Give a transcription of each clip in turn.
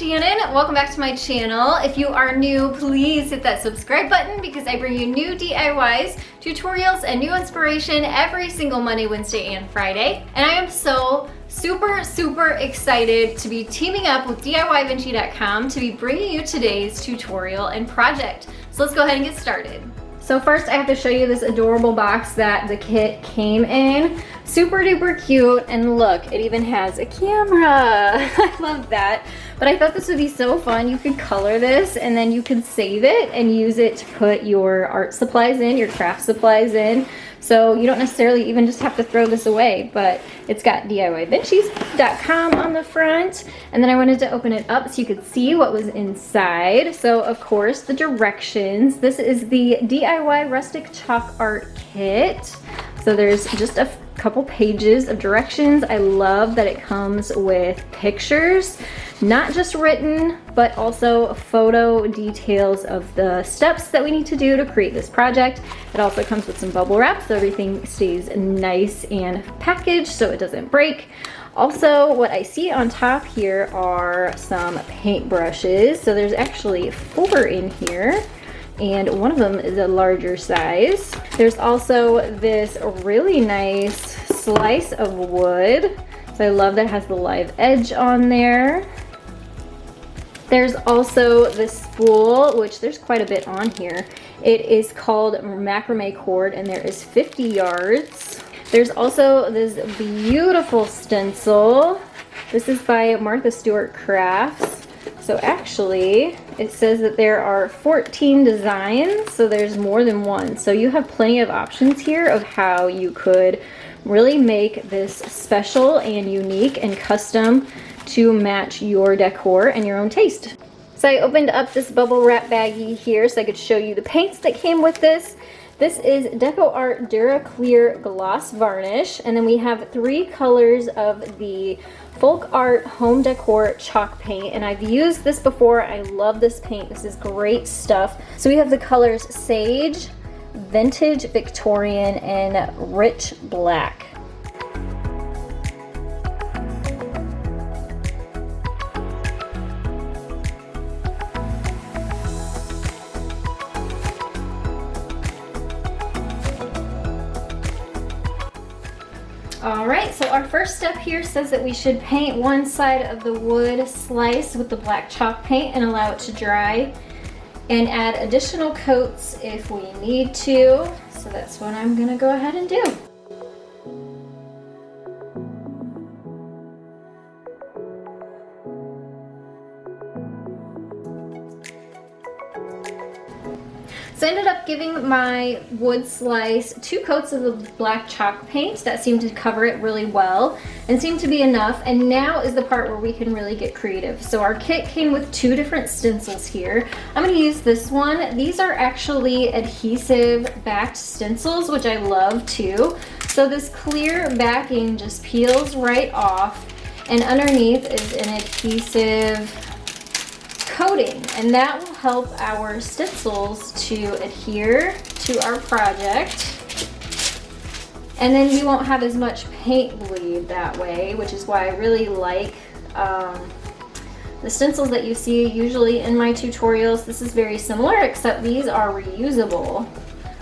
Shannon. Welcome back to my channel. If you are new, please hit that subscribe button because I bring you new DIYs, tutorials, and new inspiration every single Monday, Wednesday, and Friday. And I am so super excited to be teaming up with DIYvinci.com to be bringing you today's tutorial and project. So let's go ahead and get started. So first I have to show you this adorable box that the kit came in. Super duper cute, and look, it even has a camera. I love that. But I thought this would be so fun. You could color this and then you can save it and use it to put your art supplies in, your craft supplies in. So you don't necessarily even just have to throw this away, but it's got DIYvinci.com on the front. And then I wanted to open it up so you could see what was inside. So of course, the directions. This is the DIY Rustic Chalk Art Kit. So there's just a couple pages of directions. I love that it comes with pictures, not just written, but also photo details of the steps that we need to do to create this project. It also comes with some bubble wrap so everything stays nice and packaged so it doesn't break. Also, what I see on top here are some paint brushes. So there's actually 4 in here, and one of them is a larger size. There's also this really nice slice of wood. So I love that it has the live edge on there. There's also this spool, which there's quite a bit on here. It is called macrame cord, and there is 50 yards. There's also this beautiful stencil. This is by Martha Stewart Crafts. So actually, it says that there are 14 designs, so there's more than one. So you have plenty of options here of how you could really make this special and unique and custom to match your decor and your own taste. So I opened up this bubble wrap baggie here so I could show you the paints that came with this. This is Decor Dura Clear Gloss Varnish, and then we have 3 colors of the Folk Art Home Decor Chalk Paint, and I've used this before. I love this paint. This is great stuff. So we have the colors Sage, Vintage Victorian, and Rich Black. Alright, so our first step here says that we should paint one side of the wood slice with the black chalk paint and allow it to dry, and add additional coats if we need to. So that's what I'm going to go ahead and do. So I ended up giving my wood slice 2 coats of the black chalk paint. That seemed to cover it really well and seemed to be enough. And now is the part where we can really get creative. So our kit came with 2 different stencils here. I'm going to use this one. These are actually adhesive backed stencils, which I love too. So this clear backing just peels right off, and underneath is an adhesive coating, and that will help our stencils to adhere to our project, and then you won't have as much paint bleed that way, which is why I really like the stencils that you see usually in my tutorials. This is very similar, except these are reusable,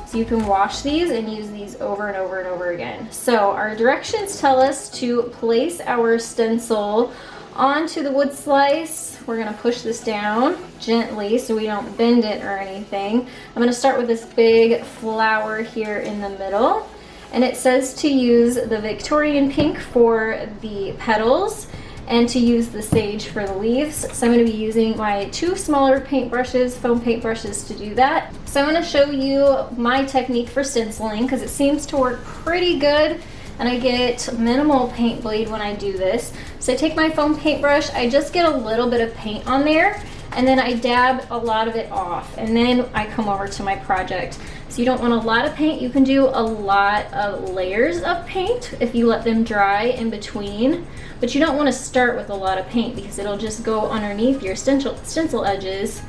so you can wash these and use these over and over and over again. So our directions tell us to place our stencil onto the wood slice. We're going to push this down gently so we don't bend it or anything. I'm going to start with this big flower here in the middle, and it says to use the Victorian pink for the petals and to use the sage for the leaves. So I'm going to be using my 2 smaller paint brushes, foam paint brushes, to do that. So I'm going to show you my technique for stenciling because it seems to work pretty good, and I get minimal paint bleed when I do this. So I take my foam paintbrush, I just get a little bit of paint on there, and then I dab a lot of it off, and then I come over to my project. So you don't want a lot of paint. You can do a lot of layers of paint if you let them dry in between, but you don't want to start with a lot of paint because it'll just go underneath your stencil edges,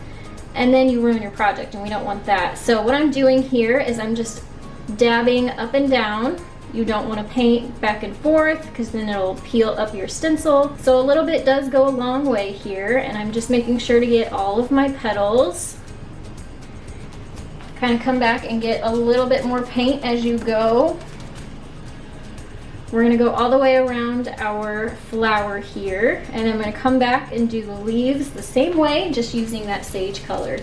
and then you ruin your project, and we don't want that. So what I'm doing here is I'm just dabbing up and down You don't want to paint back and forth because then it'll peel up your stencil. So a little bit does go a long way here, and I'm just making sure to get all of my petals. Kind of come back and get a little bit more paint as you go. We're gonna go all the way around our flower here, and I'm gonna come back and do the leaves the same way, just using that sage color.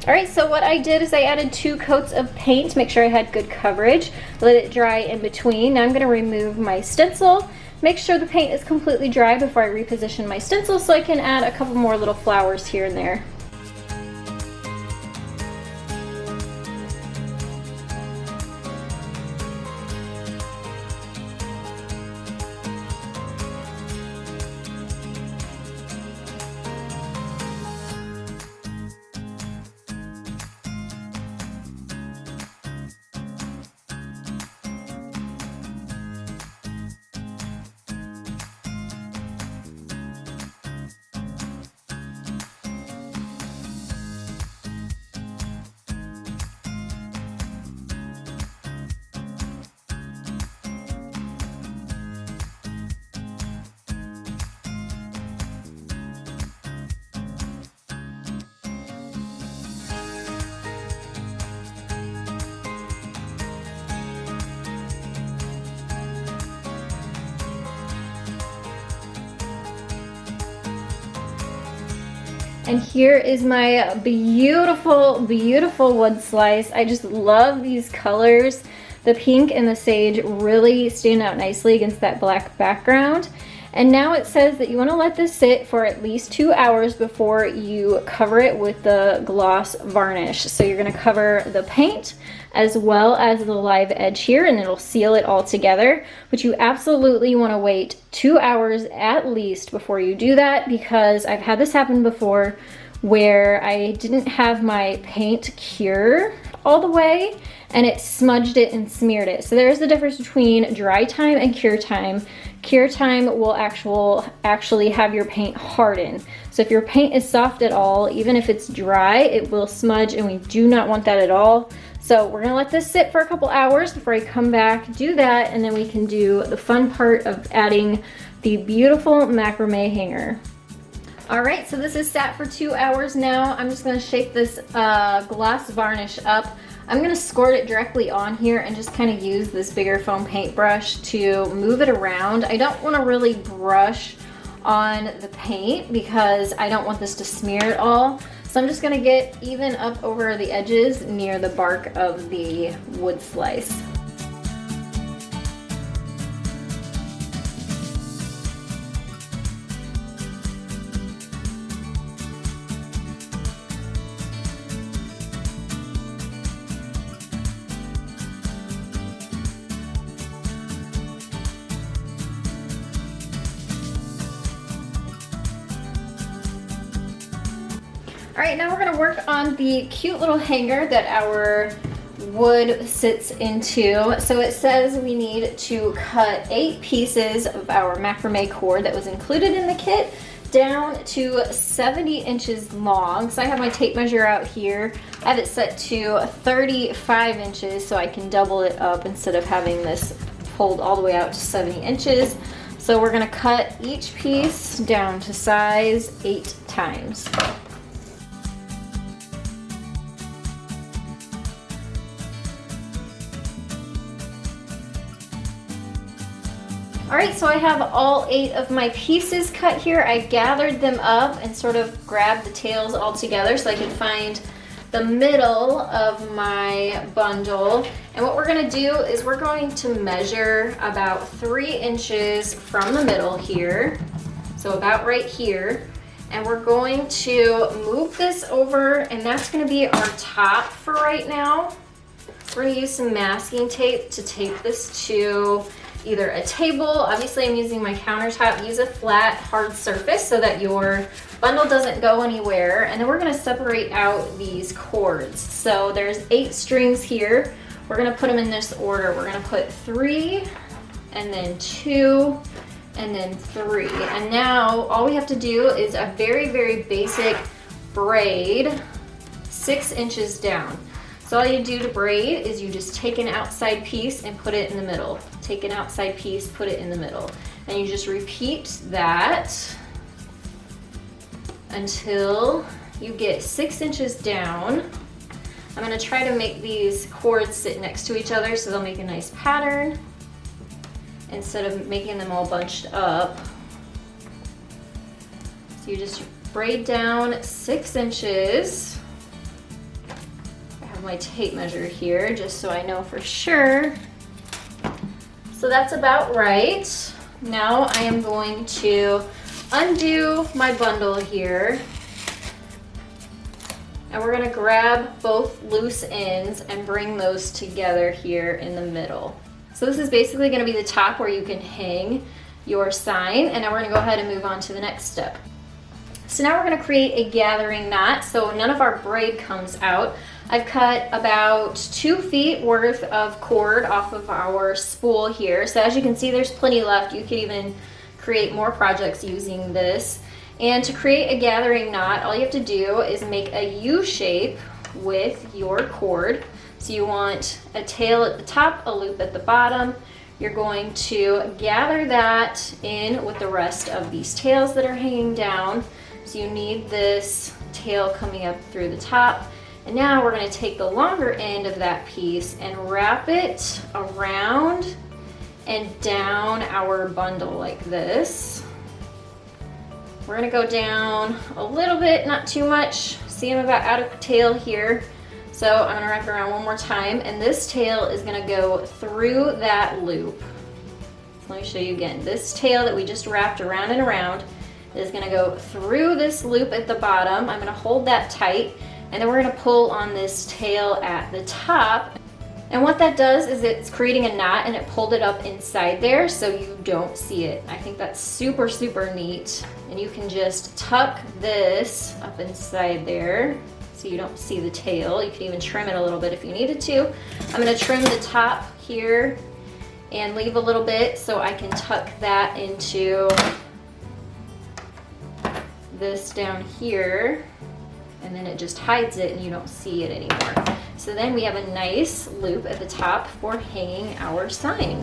All right, so what I did is I added 2 coats of paint to make sure I had good coverage. Let it dry in between. Now I'm gonna remove my stencil. Make sure the paint is completely dry before I reposition my stencil so I can add a couple more little flowers here and there. And here is my beautiful, beautiful wood slice. I just love these colors. The pink and the sage really stand out nicely against that black background. And now it says that you want to let this sit for at least 2 hours before you cover it with the gloss varnish. So you're going to cover the paint as well as the live edge here, and it'll seal it all together. But you absolutely want to wait 2 hours at least before you do that, because I've had this happen before where I didn't have my paint cure all the way and it smudged it and smeared it. So there's the difference between dry time and cure time. Cure time will actually have your paint harden. So if your paint is soft at all, even if it's dry, it will smudge, and we do not want that at all. So we're gonna let this sit for a couple hours before I come back, do that, and then we can do the fun part of adding the beautiful macrame hanger. All right, so this is sat for 2 hours now. I'm just gonna shake this gloss varnish up. I'm gonna squirt it directly on here and just kind of use this bigger foam paintbrush to move it around. I don't wanna really brush on the paint because I don't want this to smear it all. So I'm just gonna get even up over the edges near the bark of the wood slice. All right, now we're gonna work on the cute little hanger that our wood sits into. So it says we need to cut 8 pieces of our macrame cord that was included in the kit down to 70 inches long. So I have my tape measure out here. I have it set to 35 inches so I can double it up instead of having this pulled all the way out to 70 inches. So we're gonna cut each piece down to size 8 times. All right, so I have all 8 of my pieces cut here. I gathered them up and sort of grabbed the tails all together so I could find the middle of my bundle. And what we're gonna do is we're going to measure about 3 inches from the middle here. So about right here. And we're going to move this over, and that's gonna be our top for right now. We're gonna use some masking tape to tape this to either a table. Obviously I'm using my countertop. Use a flat, hard surface so that your bundle doesn't go anywhere. And then we're gonna separate out these cords. So there's 8 strings here. We're gonna put them in this order. We're gonna put 3, and then 2, and then 3. And now all we have to do is a very, very basic braid 6 inches down. So all you do to braid is you just take an outside piece and put it in the middle. Take an outside piece, put it in the middle. And you just repeat that until you get 6 inches down. I'm gonna try to make these cords sit next to each other so they'll make a nice pattern instead of making them all bunched up. So you just braid down 6 inches. My tape measure here just so I know for sure. So that's about right. Now I am going to undo my bundle here, and we're going to grab both loose ends and bring those together here in the middle. So this is basically going to be the top where you can hang your sign, and now we're going to go ahead and move on to the next step. So now we're going to create a gathering knot so none of our braid comes out. I've cut about 2 feet worth of cord off of our spool here. So as you can see, there's plenty left. You could even create more projects using this. And to create a gathering knot, all you have to do is make a U shape with your cord. So you want a tail at the top, a loop at the bottom. You're going to gather that in with the rest of these tails that are hanging down. So you need this tail coming up through the top. And now we're going to take the longer end of that piece and wrap it around and down our bundle like this. We're going to go down a little bit, not too much. See, I'm about out of tail here. So I'm going to wrap it around one more time, and this tail is going to go through that loop. So let me show you again. This tail that we just wrapped around and around is going to go through this loop at the bottom. I'm going to hold that tight. And then we're going to pull on this tail at the top. And what that does is it's creating a knot, and it pulled it up inside there so you don't see it. I think that's super, super neat. And you can just tuck this up inside there so you don't see the tail. You can even trim it a little bit if you needed to. I'm going to trim the top here and leave a little bit so I can tuck that into this down here. And then it just hides it and you don't see it anymore. So then we have a nice loop at the top for hanging our sign.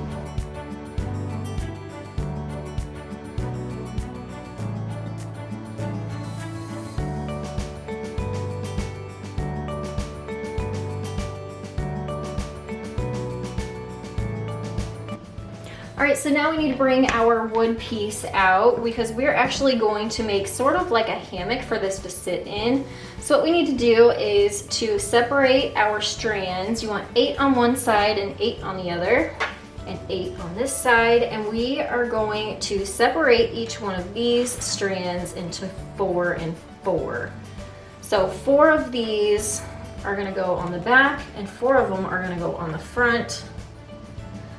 All right, so now we need to bring our wood piece out because we're actually going to make sort of like a hammock for this to sit in. So what we need to do is to separate our strands. You want 8 on one side and 8 on the other, and 8 on this side. And we are going to separate each one of these strands into 4 and 4. So 4 of these are gonna go on the back and 4 of them are gonna go on the front.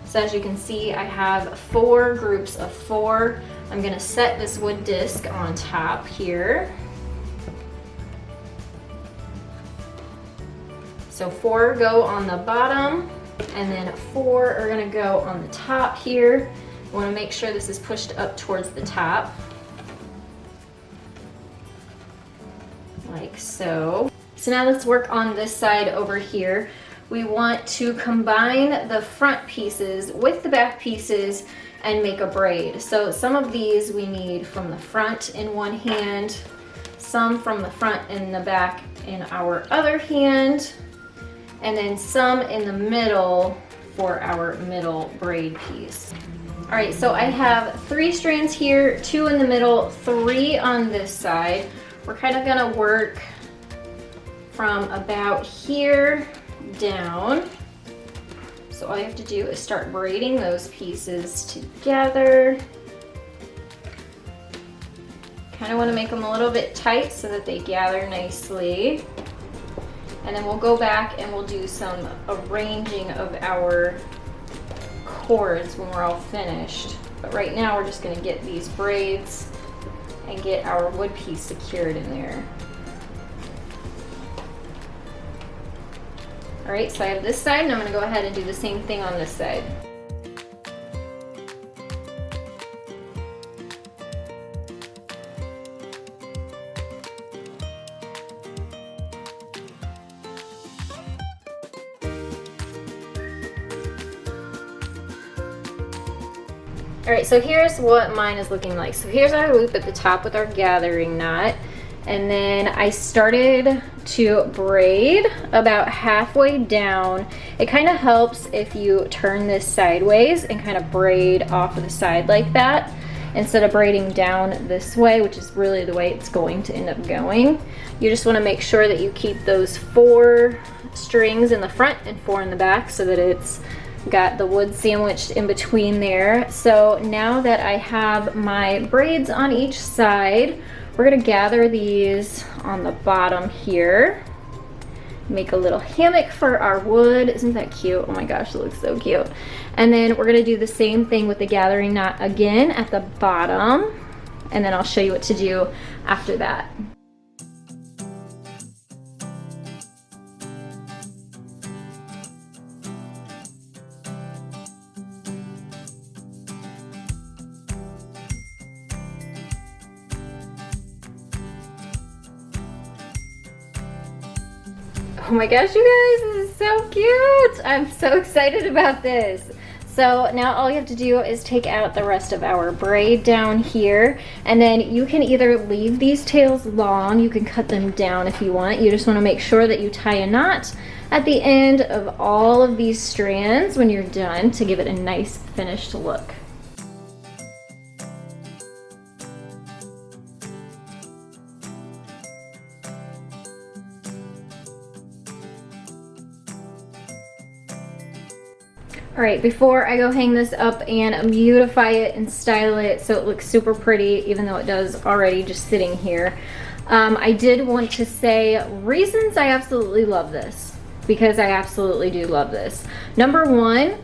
So as you can see, I have 4 groups of 4. I'm gonna set this wood disc on top here. So 4 go on the bottom, and then 4 are gonna go on the top here. I wanna make sure this is pushed up towards the top, like so. So now let's work on this side over here. We want to combine the front pieces with the back pieces and make a braid. So some of these we need from the front in one hand, some from the front and the back in our other hand, and then some in the middle for our middle braid piece. All right, so I have 3 strands here, 2 in the middle, 3 on this side. We're kind of gonna work from about here down. So all you have to do is start braiding those pieces together. Kind of want to make them a little bit tight so that they gather nicely. And then we'll go back and we'll do some arranging of our cords when we're all finished. But right now we're just going to get these braids and get our wood piece secured in there. All right, so I have this side, and I'm gonna go ahead and do the same thing on this side. All right, so here's what mine is looking like. So here's our loop at the top with our gathering knot. And then I started to braid about halfway down. It kind of helps if you turn this sideways and kind of braid off of the side like that, instead of braiding down this way, which is really the way it's going to end up going. You just want to make sure that you keep those 4 strings in the front and 4 in the back so that it's got the wood sandwiched in between there. So now that I have my braids on each side, we're gonna gather these on the bottom here. Make a little hammock for our wood. Isn't that cute? Oh my gosh, it looks so cute. And then we're gonna do the same thing with the gathering knot again at the bottom. And then I'll show you what to do after that. Oh my gosh, you guys, this is so cute. I'm so excited about this. So now all you have to do is take out the rest of our braid down here, and then you can either leave these tails long, you can cut them down if you want. You just want to make sure that you tie a knot at the end of all of these strands when you're done to give it a nice finished look. All right, before I go hang this up and beautify it and style it so it looks super pretty, even though it does already just sitting here, I did want to say reasons I absolutely love this, because I absolutely do love this. Number one,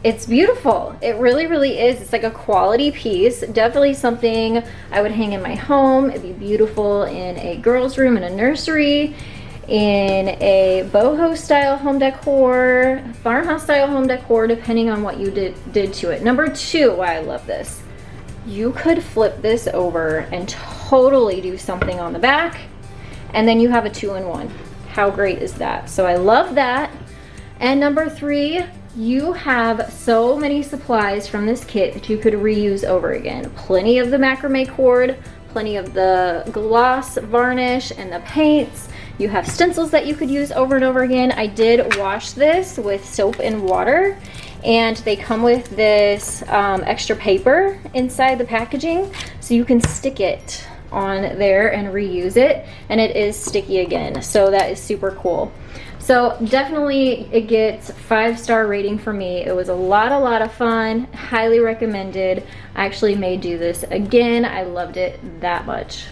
it's beautiful. It really, really is. It's like a quality piece. Definitely something I would hang in my home. It'd be beautiful in a girl's room, in a nursery, in a boho style home decor, farmhouse style home decor, depending on what you did to it. Number two, why I love this, you could flip this over and totally do something on the back, and then you have a 2-in-1. How great is that? So I love that. And number three, you have so many supplies from this kit that you could reuse over again. Plenty of the macrame cord, plenty of the gloss varnish and the paints. You have stencils that you could use over and over again. I did wash this with soap and water, and they come with this extra paper inside the packaging, so you can stick it on there and reuse it, and it is sticky again, so that is super cool. So definitely it gets 5-star rating for me. It was a lot of fun, highly recommended. I actually may do this again. I loved it that much.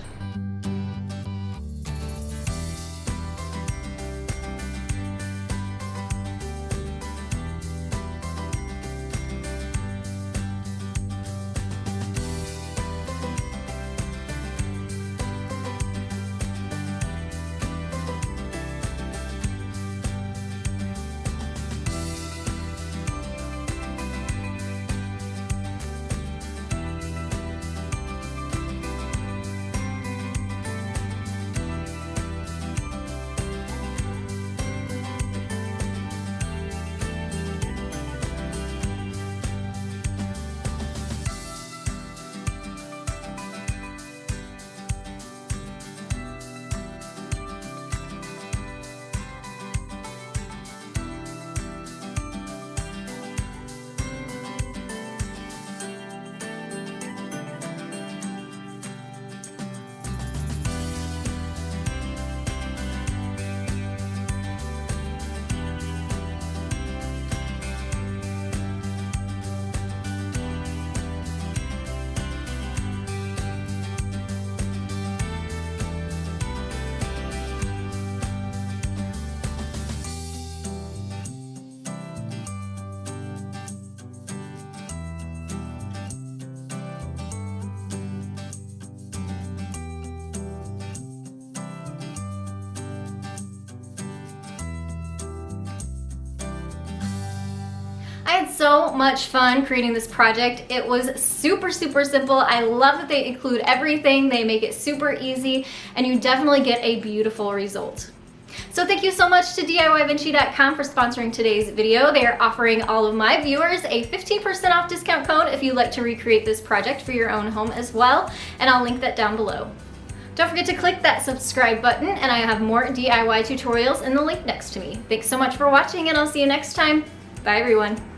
much fun creating this project. It was super simple. I love that they include everything. They make it super easy, and you definitely get a beautiful result. So thank you so much to DIYvinci.com for sponsoring today's video. They are offering all of my viewers a 15% off discount code if you'd like to recreate this project for your own home as well, and I'll link that down below. Don't forget to click that subscribe button, and I have more DIY tutorials in the link next to me. Thanks so much for watching, and I'll see you next time. Bye everyone.